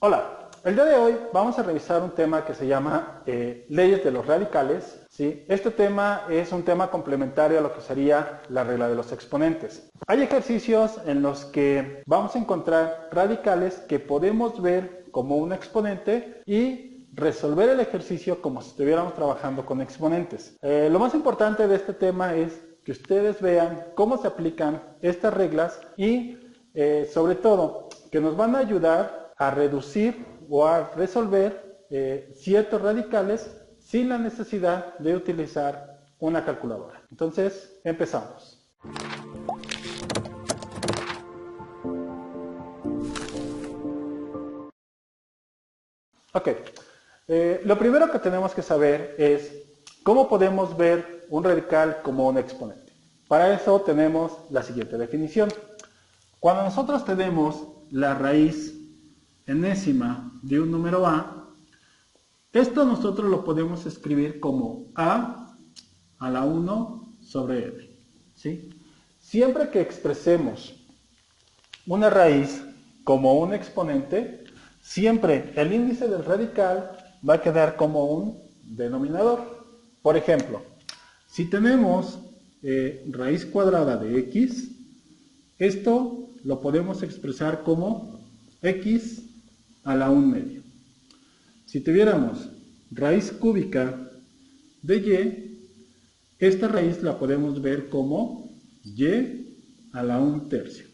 Hola, el día de hoy vamos a revisar un tema que se llama leyes de los radicales. ¿Sí? Este tema es un tema complementario a lo que sería la regla de los exponentes. Hay ejercicios en los que vamos a encontrar radicales que podemos ver como un exponente y resolver el ejercicio como si estuviéramos trabajando con exponentes. Lo más importante de este tema es que ustedes vean cómo se aplican estas reglas y sobre todo que nos van a ayudar a reducir o a resolver ciertos radicales sin la necesidad de utilizar una calculadora. Entonces, empezamos. Ok, lo primero que tenemos que saber es cómo podemos ver un radical como un exponente. Para eso tenemos la siguiente definición. Cuando nosotros tenemos la raíz enésima de un número a, esto nosotros lo podemos escribir como a la 1 sobre n. ¿Sí? Siempre que expresemos una raíz como un exponente, siempre el índice del radical va a quedar como un denominador. Por ejemplo, si tenemos raíz cuadrada de x, esto lo podemos expresar como x a la 1 medio. Si tuviéramos raíz cúbica de y, esta raíz la podemos ver como y a la 1 tercio.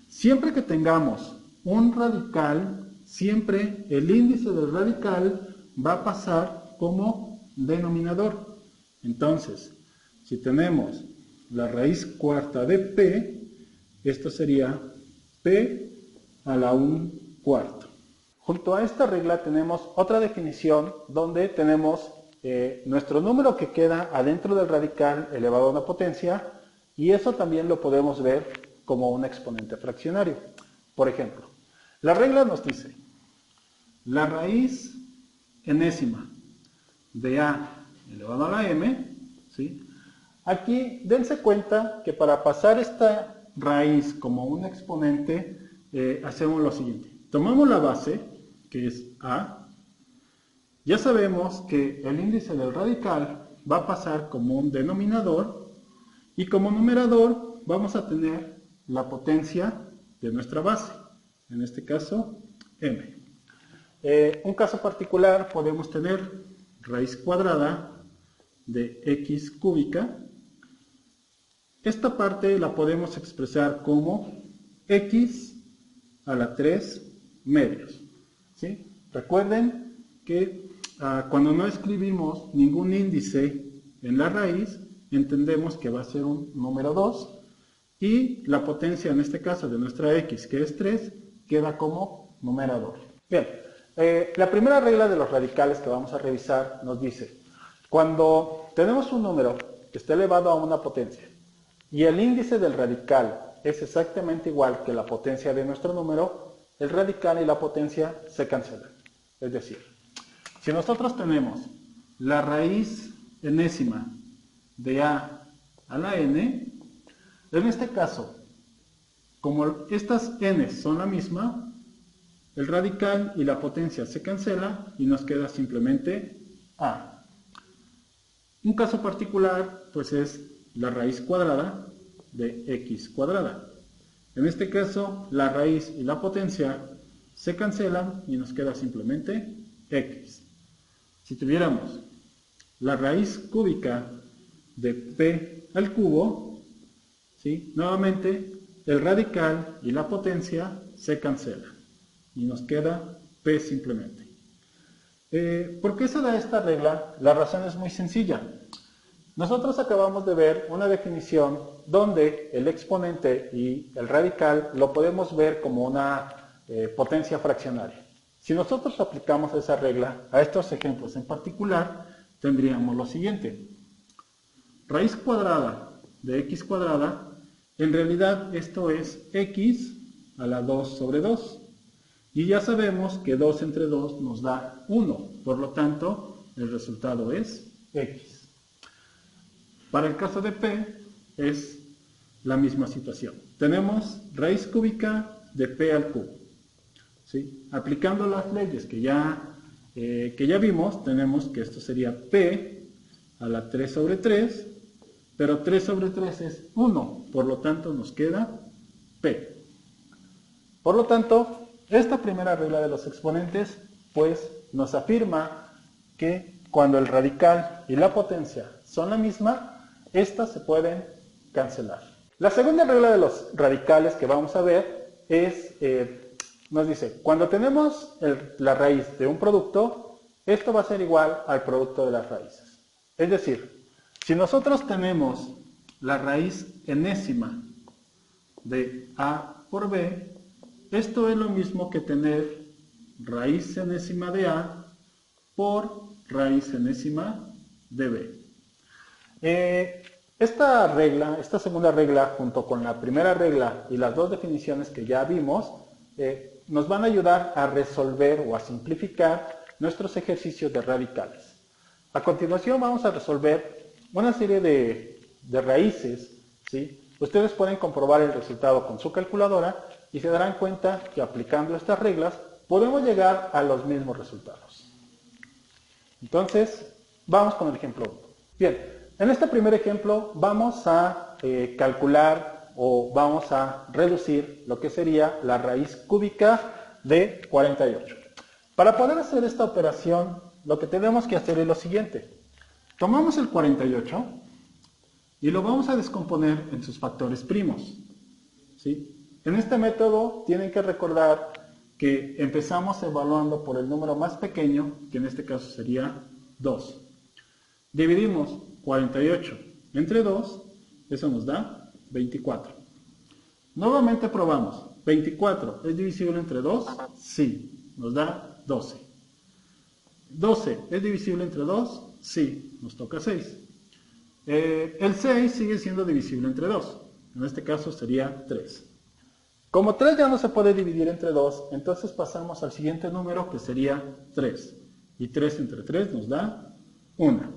Siempre que tengamos un radical, siempre el índice del radical va a pasar como denominador. Entonces, si tenemos la raíz cuarta de p, esto sería p a la 1 cuarto. Junto a esta regla tenemos otra definición donde tenemos nuestro número que queda adentro del radical elevado a una potencia, y eso también lo podemos ver como un exponente fraccionario. Por ejemplo, la regla nos dice la raíz enésima de a elevado a la m, ¿sí? Aquí dense cuenta que para pasar esta raíz como un exponente hacemos lo siguiente. Tomamos la base, que es a. Ya sabemos que el índice del radical va a pasar como un denominador y como numerador vamos a tener la potencia de nuestra base, en este caso m. Un caso particular podemos tener raíz cuadrada de x cúbica. Esta parte la podemos expresar como x a la 3 medios. ¿Sí? Recuerden que cuando no escribimos ningún índice en la raíz, entendemos que va a ser un número 2 y la potencia en este caso de nuestra x, que es 3, queda como numerador. Bien, la primera regla de los radicales que vamos a revisar nos dice, cuando tenemos un número que está elevado a una potencia y el índice del radical es exactamente igual que la potencia de nuestro número, el radical y la potencia se cancelan. Es decir, si nosotros tenemos la raíz enésima de a la n, en este caso, como estas n son la misma, el radical y la potencia se cancelan y nos queda simplemente a. Un caso particular, pues es la raíz cuadrada de x cuadrada. En este caso, la raíz y la potencia se cancelan y nos queda simplemente x. Si tuviéramos la raíz cúbica de p al cubo, ¿sí? Nuevamente el radical y la potencia se cancelan y nos queda p simplemente. ¿Por qué se da esta regla? La razón es muy sencilla. Nosotros acabamos de ver una definición donde el exponente y el radical lo podemos ver como una potencia fraccionaria. Si nosotros aplicamos esa regla a estos ejemplos en particular, tendríamos lo siguiente. Raíz cuadrada de x cuadrada, en realidad esto es x a la 2 sobre 2. Y ya sabemos que 2 entre 2 nos da 1, por lo tanto el resultado es x. Para el caso de p es la misma situación. Tenemos raíz cúbica de p al cubo. ¿sí? Aplicando las leyes que ya vimos, tenemos que esto sería P a la 3 sobre 3, pero 3 sobre 3 es 1, por lo tanto nos queda P. Por lo tanto, esta primera regla de los exponentes, pues nos afirma que cuando el radical y la potencia son la misma, estas se pueden cancelar. La segunda regla de los radicales que vamos a ver es, nos dice, cuando tenemos la raíz de un producto, esto va a ser igual al producto de las raíces. Es decir, si nosotros tenemos la raíz enésima de A por B, esto es lo mismo que tener raíz enésima de A por raíz enésima de B. Esta segunda regla, junto con la primera regla y las dos definiciones que ya vimos, nos van a ayudar a resolver o a simplificar nuestros ejercicios de radicales. A continuación vamos a resolver una serie de raíces, ¿sí? Ustedes pueden comprobar el resultado con su calculadora y se darán cuenta que aplicando estas reglas podemos llegar a los mismos resultados. Entonces, vamos con el ejemplo 1. Bien, en este primer ejemplo vamos a calcular o vamos a reducir lo que sería la raíz cúbica de 48. Para poder hacer esta operación, lo que tenemos que hacer es lo siguiente. Tomamos el 48 y lo vamos a descomponer en sus factores primos, ¿sí? En este método tienen que recordar que empezamos evaluando por el número más pequeño, que en este caso sería 2. Dividimos 48 entre 2, eso nos da 24. Nuevamente probamos, 24 es divisible entre 2, sí, nos da 12. 12 es divisible entre 2, sí, nos toca 6. El 6 sigue siendo divisible entre 2, en este caso sería 3. Como 3 ya no se puede dividir entre 2, entonces pasamos al siguiente número que sería 3. Y 3 entre 3 nos da 1.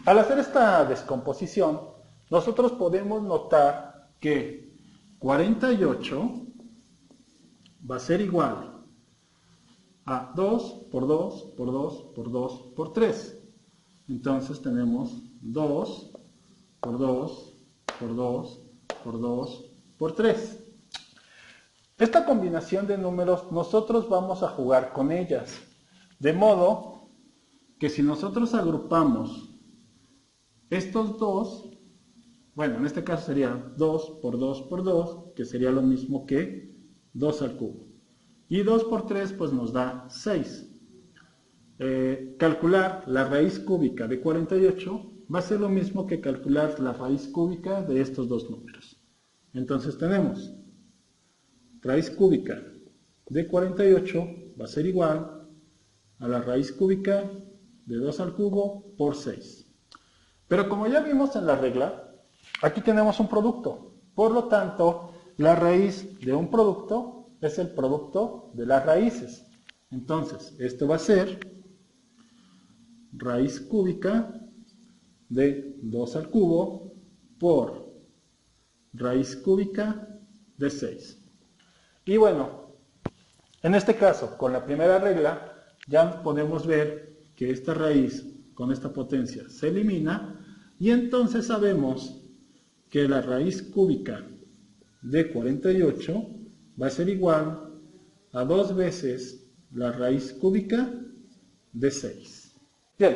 Al hacer esta descomposición, nosotros podemos notar que 48 va a ser igual a 2 por 2 por 2 por 2 por 3. Entonces tenemos 2 por 2 por 2 por 2 por 3. Esta combinación de números nosotros vamos a jugar con ellas. De modo que si nosotros agrupamos estos dos, bueno, en este caso sería 2 por 2 por 2, que sería lo mismo que 2 al cubo. Y 2 por 3 pues nos da 6. Calcular la raíz cúbica de 48 va a ser lo mismo que calcular la raíz cúbica de estos dos números. Entonces tenemos raíz cúbica de 48 va a ser igual a la raíz cúbica de 2 al cubo por 6. Pero como ya vimos en la regla, aquí tenemos un producto. Por lo tanto, la raíz de un producto es el producto de las raíces. Entonces, esto va a ser raíz cúbica de 2 al cubo por raíz cúbica de 6. Y bueno, en este caso, con la primera regla, ya podemos ver que esta raíz con esta potencia se elimina y entonces sabemos que la raíz cúbica de 48 va a ser igual a 2 veces la raíz cúbica de 6. Bien,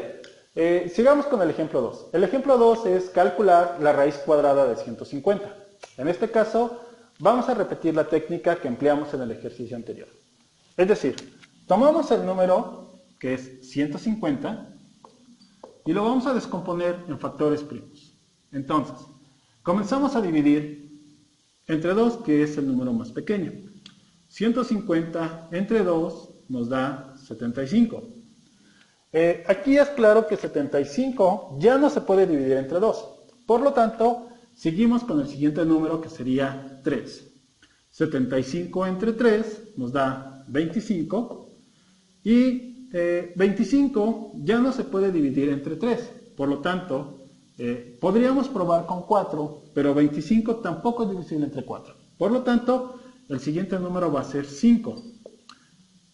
sigamos con el ejemplo 2. El ejemplo 2 es calcular la raíz cuadrada de 150. En este caso, vamos a repetir la técnica que empleamos en el ejercicio anterior. Es decir, tomamos el número, que es 150, y lo vamos a descomponer en factores primos. Entonces, comenzamos a dividir entre 2, que es el número más pequeño. 150 entre 2 nos da 75. Aquí es claro que 75 ya no se puede dividir entre 2. Por lo tanto, seguimos con el siguiente número que sería 3. 75 entre 3 nos da 25. Y 25 ya no se puede dividir entre 3. Por lo tanto, podríamos probar con 4, pero 25 tampoco es divisible entre 4. Por lo tanto, el siguiente número va a ser 5.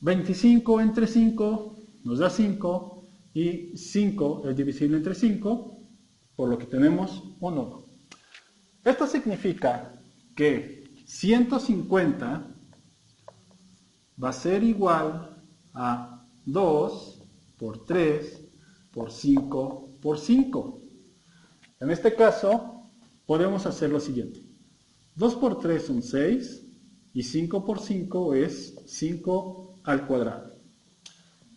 25 entre 5 nos da 5 y 5 es divisible entre 5, por lo que tenemos un 1. Esto significa que 150 va a ser igual a 2 por 3 por 5 por 5. En este caso podemos hacer lo siguiente. 2 por 3 son 6 y 5 por 5 es 5 al cuadrado.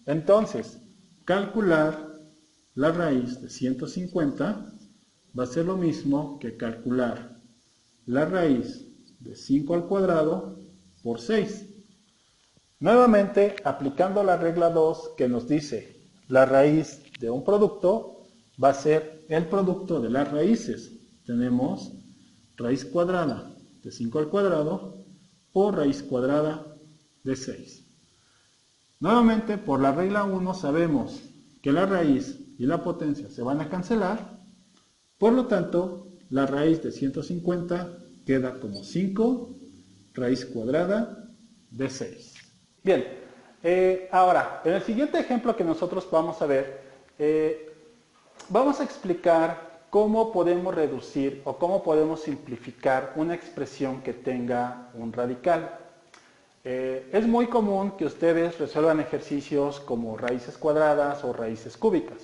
Entonces, calcular la raíz de 150 va a ser lo mismo que calcular la raíz de 5 al cuadrado por 6. Nuevamente, aplicando la regla 2 que nos dice la raíz de un producto va a ser el producto de las raíces. Tenemos raíz cuadrada de 5 al cuadrado por raíz cuadrada de 6. Nuevamente, por la regla 1 sabemos que la raíz y la potencia se van a cancelar. Por lo tanto, la raíz de 150 queda como 5 raíz cuadrada de 6. Bien, ahora, en el siguiente ejemplo que nosotros vamos a ver, vamos a explicar cómo podemos reducir o cómo podemos simplificar una expresión que tenga un radical. Es muy común que ustedes resuelvan ejercicios como raíces cuadradas o raíces cúbicas.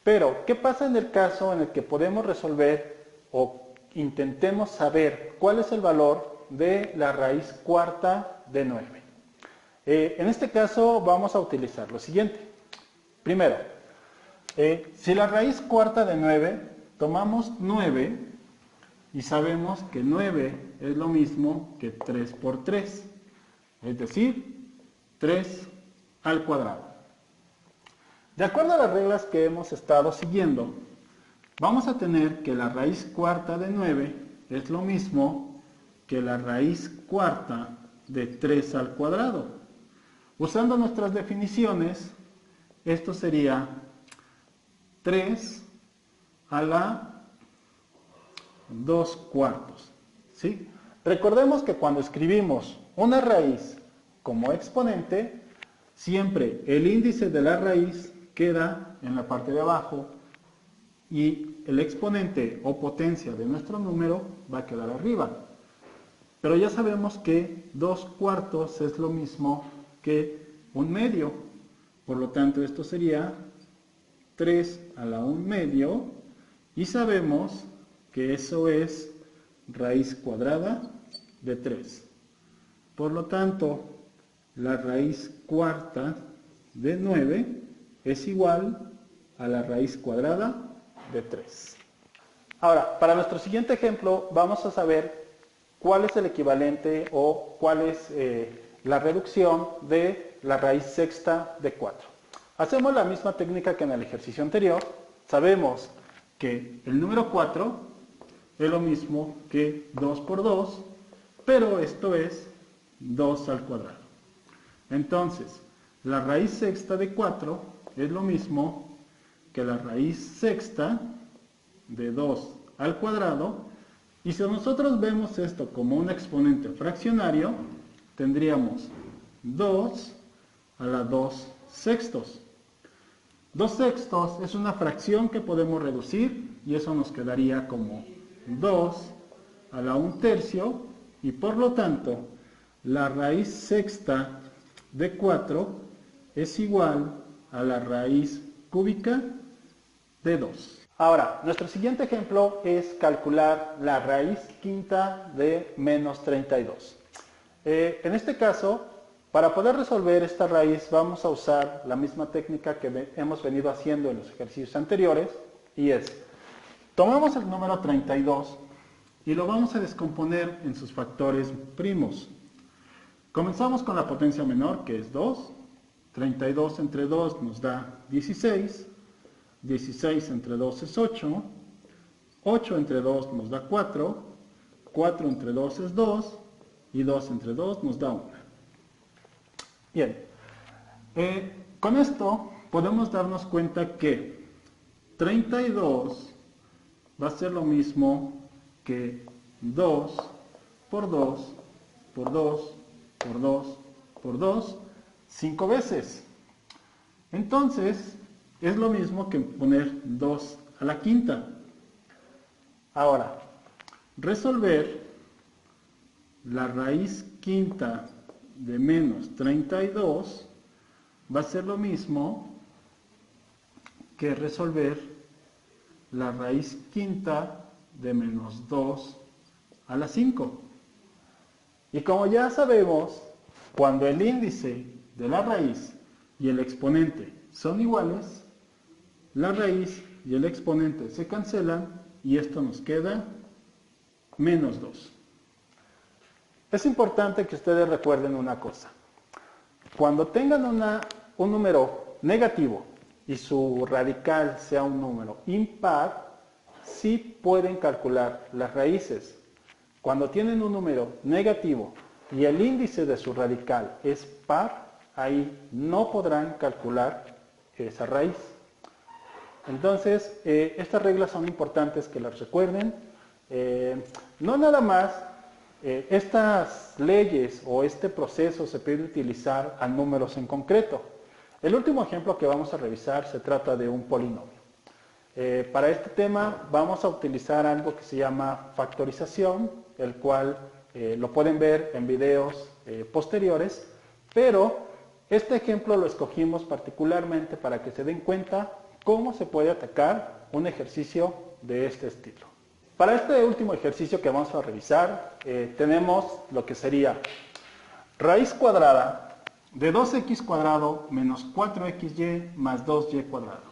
Pero, ¿qué pasa en el caso en el que podemos resolver o intentemos saber cuál es el valor de la raíz cuarta de 9? En este caso vamos a utilizar lo siguiente. Primero, si la raíz cuarta de 9, tomamos 9 y sabemos que 9 es lo mismo que 3 por 3, es decir, 3 al cuadrado. De acuerdo a las reglas que hemos estado siguiendo, vamos a tener que la raíz cuarta de 9 es lo mismo que la raíz cuarta de 3 al cuadrado. Usando nuestras definiciones, esto sería 3 a la 2 cuartos. ¿Sí? Recordemos que cuando escribimos una raíz como exponente, siempre el índice de la raíz queda en la parte de abajo y el exponente o potencia de nuestro número va a quedar arriba. Pero ya sabemos que 2 cuartos es lo mismo que un medio. Por lo tanto, esto sería 3 a la 1 medio y sabemos que eso es raíz cuadrada de 3. Por lo tanto, la raíz cuarta de 9 es igual a la raíz cuadrada de 3. Ahora, para nuestro siguiente ejemplo, vamos a saber cuál es el equivalente o cuál es la reducción de la raíz sexta de 4. Hacemos la misma técnica que en el ejercicio anterior. Sabemos que el número 4 es lo mismo que 2 por 2, pero esto es 2 al cuadrado. Entonces, la raíz sexta de 4 es lo mismo que la raíz sexta de 2 al cuadrado. Y si nosotros vemos esto como un exponente fraccionario, tendríamos 2 a la 2 sextos. 2 sextos es una fracción que podemos reducir y eso nos quedaría como 2 a la 1 tercio y por lo tanto la raíz sexta de 4 es igual a la raíz cúbica de 2. Ahora, nuestro siguiente ejemplo es calcular la raíz quinta de menos 32. En este caso, para poder resolver esta raíz vamos a usar la misma técnica que hemos venido haciendo en los ejercicios anteriores y es, tomamos el número 32 y lo vamos a descomponer en sus factores primos. Comenzamos con la potencia menor que es 2, 32 entre 2 nos da 16, 16 entre 2 es 8, 8 entre 2 nos da 4, 4 entre 2 es 2 y 2 entre 2 nos da 1. Bien, con esto podemos darnos cuenta que 32 va a ser lo mismo que 2 por 2 por 2, por 2, por 2, 5 veces. Entonces, es lo mismo que poner 2 a la quinta. Ahora, resolver la raíz quinta de menos 32 va a ser lo mismo que resolver la raíz quinta de menos 2 a la 5. Y como ya sabemos, cuando el índice de la raíz y el exponente son iguales, la raíz y el exponente se cancelan y esto nos queda menos 2. Es importante que ustedes recuerden una cosa. Cuando tengan un número negativo y su radical sea un número impar, sí pueden calcular las raíces. Cuando tienen un número negativo y el índice de su radical es par, ahí no podrán calcular esa raíz. Entonces, estas reglas son importantes que las recuerden. No nada más, estas leyes o este proceso se puede utilizar a números en concreto. El último ejemplo que vamos a revisar se trata de un polinomio. Para este tema vamos a utilizar algo que se llama factorización, el cual lo pueden ver en videos posteriores, pero este ejemplo lo escogimos particularmente para que se den cuenta cómo se puede atacar un ejercicio de este estilo. Para este último ejercicio que vamos a revisar, tenemos lo que sería raíz cuadrada de 2x cuadrado menos 4xy más 2y cuadrado.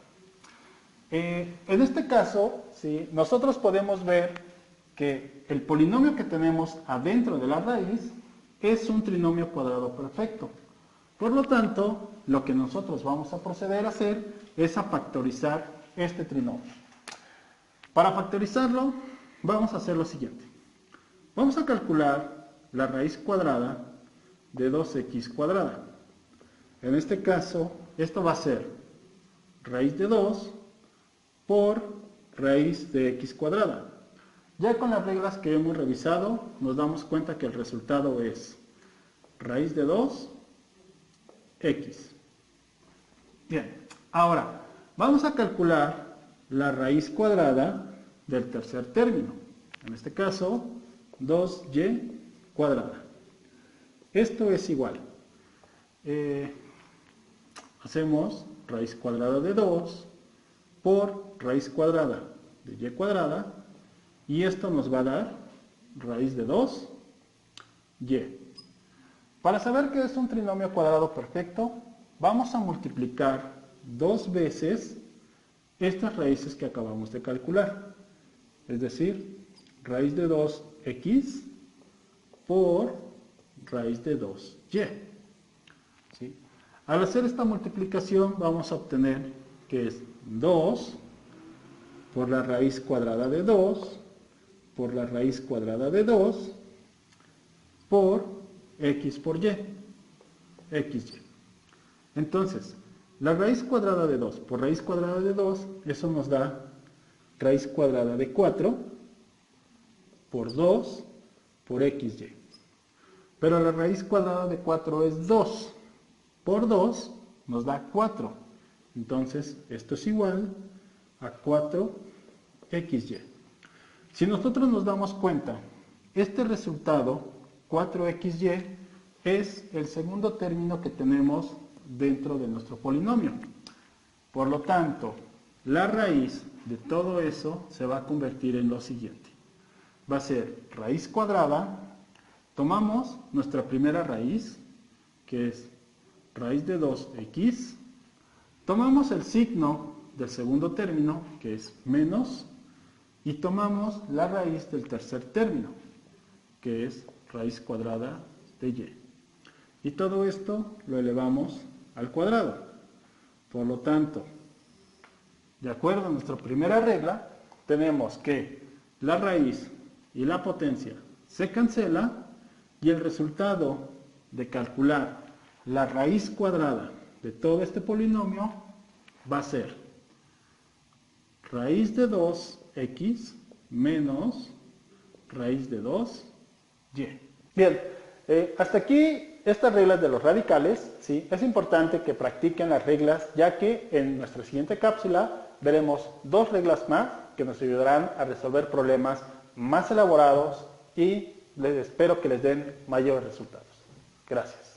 En este caso, ¿sí?, nosotros podemos ver que el polinomio que tenemos adentro de la raíz es un trinomio cuadrado perfecto. Por lo tanto, lo que nosotros vamos a proceder a hacer es a factorizar este trinomio. Para factorizarlo, vamos a hacer lo siguiente. Vamos a calcular la raíz cuadrada de 2x cuadrada. En este caso, esto va a ser raíz de 2 por raíz de x cuadrada. Ya con las reglas que hemos revisado, nos damos cuenta que el resultado es raíz de 2, x. Bien, ahora vamos a calcular la raíz cuadrada del tercer término. En este caso, 2y cuadrada. Esto es igual. Hacemos raíz cuadrada de 2 por raíz cuadrada de y cuadrada, y esto nos va a dar raíz de 2y. Para saber que es un trinomio cuadrado perfecto, vamos a multiplicar 2 veces estas raíces que acabamos de calcular. Es decir, raíz de 2x por raíz de 2y. ¿Sí? Al hacer esta multiplicación vamos a obtener que es 2 por la raíz cuadrada de 2 por la raíz cuadrada de 2 por x por y, xy. Entonces, la raíz cuadrada de 2 por raíz cuadrada de 2, eso nos da raíz cuadrada de 4 por 2 por xy. Pero la raíz cuadrada de 4 es 2 por 2 nos da 4. Entonces, esto es igual a 4xy. Si nosotros nos damos cuenta, este resultado, 4xy, es el segundo término que tenemos dentro de nuestro polinomio. Por lo tanto, la raíz de todo eso se va a convertir en lo siguiente. Va a ser raíz cuadrada, tomamos nuestra primera raíz, que es raíz de 2x, tomamos el signo del segundo término, que es menos, y tomamos la raíz del tercer término, que es raíz cuadrada de y. Y todo esto lo elevamos al cuadrado. Por lo tanto, de acuerdo a nuestra primera regla, tenemos que la raíz y la potencia se cancelan y el resultado de calcular la raíz cuadrada de todo este polinomio va a ser raíz de 2x menos raíz de 2y. Bien, Hasta aquí estas reglas de los radicales, ¿sí? Es importante que practiquen las reglas, ya que en nuestra siguiente cápsula veremos 2 reglas más que nos ayudarán a resolver problemas más elaborados y espero que les den mayores resultados. Gracias.